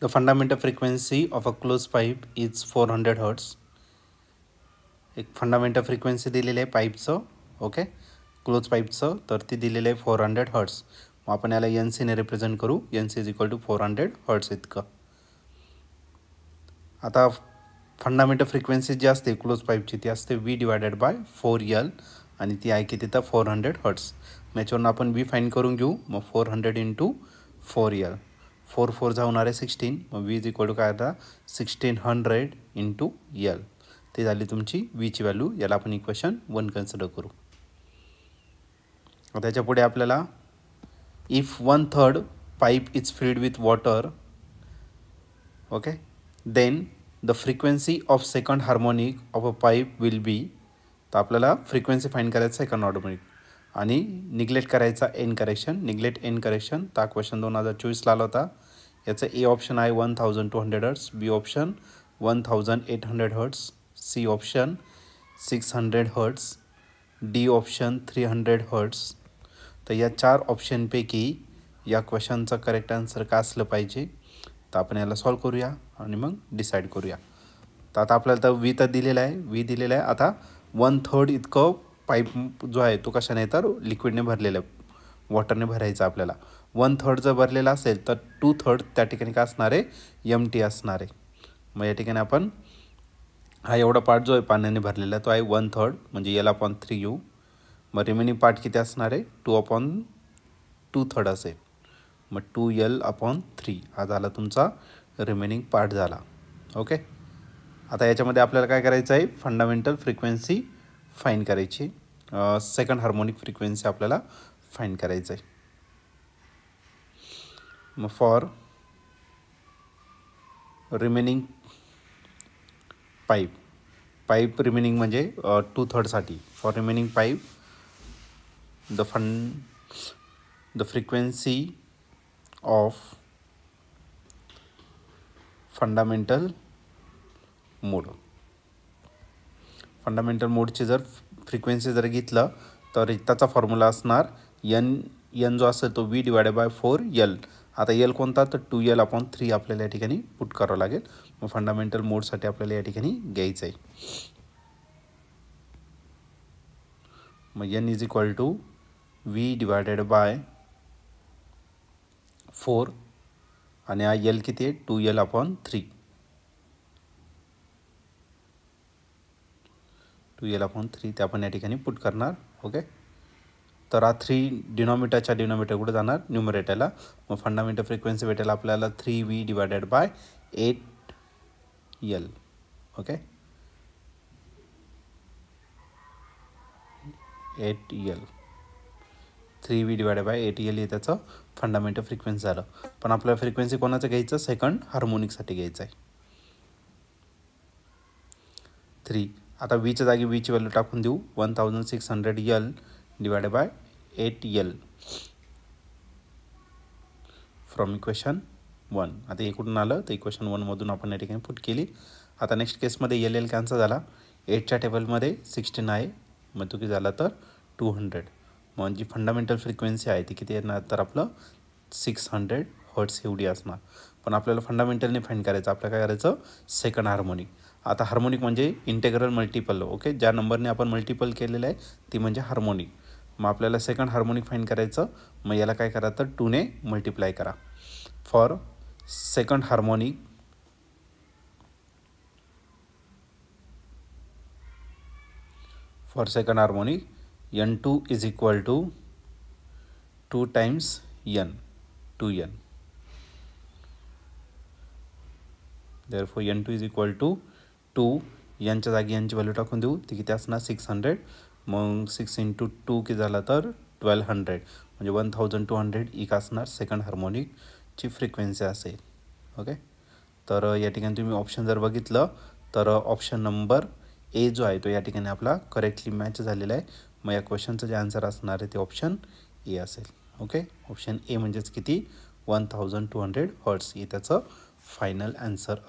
The fundamental frequency of a closed pipe is 400 Hz. एक fundamental frequency दिलेली आहे पाईपचं, okay, close पाईपचं, तर ती दिलेली आहे 400 हर्ट्स. मग आपण याला एन सीने रिप्रेझेंट करू. N C is equal to 400 hertz इतकं. आता फंडामेंटल फ्रिक्वेन्सी जी असते क्लोज पाईपची ती असते V डिवायडेड बाय 4L आणि ती आहे की तिथं 400 हर्ट्स. मग याच्यावरून आपण V फाईंड करून घेऊ. मग 400 इंटू 4L, 4 4 होणार आहे 16. मग V इज इक्वल टू काय आता 1600 इंटू L. ते झाली तुमची Vची व्हॅल्यू. याला आपण इक्वेशन 1 कन्सिडर करू. त्याच्या पुढे आपल्याला if 1/3 pipe is filled with water, okay, then the frequency of second harmonic of a pipe will be. तर आपल्याला फ्रिक्वेन्सी फाईंड करायचं सेकंड हार्मोनिक आणि निग्लेक्ट करायचा end correction. Neglect end correction तर क्वेश्चन 2024 आला होता. याचं ए ऑप्शन आहे 1200 hertz, B option 1800 hertz, C option 600 hertz, D option 300 hertz. तर या 4 ऑप्शनपैकी या क्वेश्चनचं करेक्ट आन्सर काय असलं पाहिजे. तर आपण याला सॉल्व करूया आणि मग डिसाईड करूया. तर आता आपल्याला तर V तर दिलेला आहे, V दिलेला आहे. आता 1/3 इतकं पाईप जो आहे तो कशाने, तर लिक्विडने भरलेलं आहे, वॉटरने भरायचं आपल्याला. 1/3 जर भरलेला असेल तर 2/3 त्या ठिकाणी काय असणार आहे, MT असणार आहे. मग या ठिकाणी आपण हा एवढा पार्ट जो आहे पाण्याने भरलेला तो आहे 1/3 म्हणजे L/3U. मग रिमेनिंग पार्ट किती असणार आहे 2/2/3 असेल. मग 2L/3 हा झाला तुमचा रिमेनिंग पार्ट झाला. ओके, आता याच्यामध्ये आपल्याला काय करायचं आहे, फंडामेंटल फ्रिक्वेन्सी फाईंड करायची, सेकंड हार्मोनिक फ्रिक्वेन्सी आपल्याला फाईंड करायचं आहे. मग फॉर रिमेनिंग पाईप रिमेनिंग म्हणजे 2/3साठी, for remaining pipe the frequency of fundamental मोडची जर फ्रिक्वेन्सी जर घेतलं तर त्याचा फॉर्म्युला असणार एन जो असेल तो V डिवायडेड बाय 4L. आता L कोणता, तर 2L/3 आपल्याला या ठिकाणी पुट करावं लागेल. मग फंडामेंटल मोडसाठी आपल्याला या ठिकाणी घ्यायचं आहे. मग N is equal to V divided by 4 आणि हा L किती आहे 2L/3. 2L/3 ते आपण या ठिकाणी पुट करणार. ओके, तर हा 3 डिनॉमिनेटर कुठे जाणार, न्यूमरेटरला. मग फंडामेंटल फ्रिक्वेन्सी भेटेल आपल्याला 3V divided by 8L. Okay, 8L, 3V divided by 8L हे त्याचं फंडामेंटल फ्रिक्वेन्सी झालं. पण आपल्याला फ्रिक्वेन्सी कोणाचं घ्यायचं, सेकंड हार्मोनिकसाठी घ्यायचं आहे 3. आता Vच्या जागी Vची व्हॅल्यू टाकून देऊ, 1600L divided by 8L from equation 1. आता हे कुठून आलं, तर इक्वेशन 1मधून आपण या ठिकाणी पुट केली. आता नेक्स्ट केसमध्ये L कॅन्सल झाला. 8च्या टेबलमध्ये 16 आहे, मग तो किती झाला तर 200. मग जी फंडामेंटल फ्रिक्वेन्सी आहे ती किती येणार, तर आपलं 600 हर्ट्स एवढी असणार. पण आपल्याला फंडामेंटलने फाईंड करायचं, आपल्याला काय करायचं, सेकंड हार्मोनिक. आता हार्मोनिक म्हणजे इंटेग्रल मल्टिपल, ओके, ज्या नंबरने आपण मल्टिपल केलेलं आहे ती म्हणजे हार्मोनिक. मग आपल्याला सेकंड हार्मोनिक फाईंड करायचं. मग याला काय करा, तर 2ने मल्टिप्लाय करा. For second harmonic N2 is equal to 2 times N, 2N. Therefore N2 is equal to 2. Nच्या जागी Nची व्हॅल्यू टाकून देऊ, ती किती असणार 600. मग 6 इंटू 2 किती झाला तर 1200 म्हणजे 1200 एक असणार सेकंड हार्मोनिकची फ्रिक्वेन्सी असेल. ओके, तर या ठिकाणी तुम्ही ऑप्शन जर बघितलं तर ऑप्शन नंबर ए जो आहे तो या ठिकाणी आपला करेक्टली मॅच झालेला आहे. मग या क्वेश्चनचं जे आन्सर असणार आहे ते ऑप्शन ए असेल. ओके, ऑप्शन ए म्हणजेच किती 1200 हर्ट्स हे त्याचं फायनल आन्सर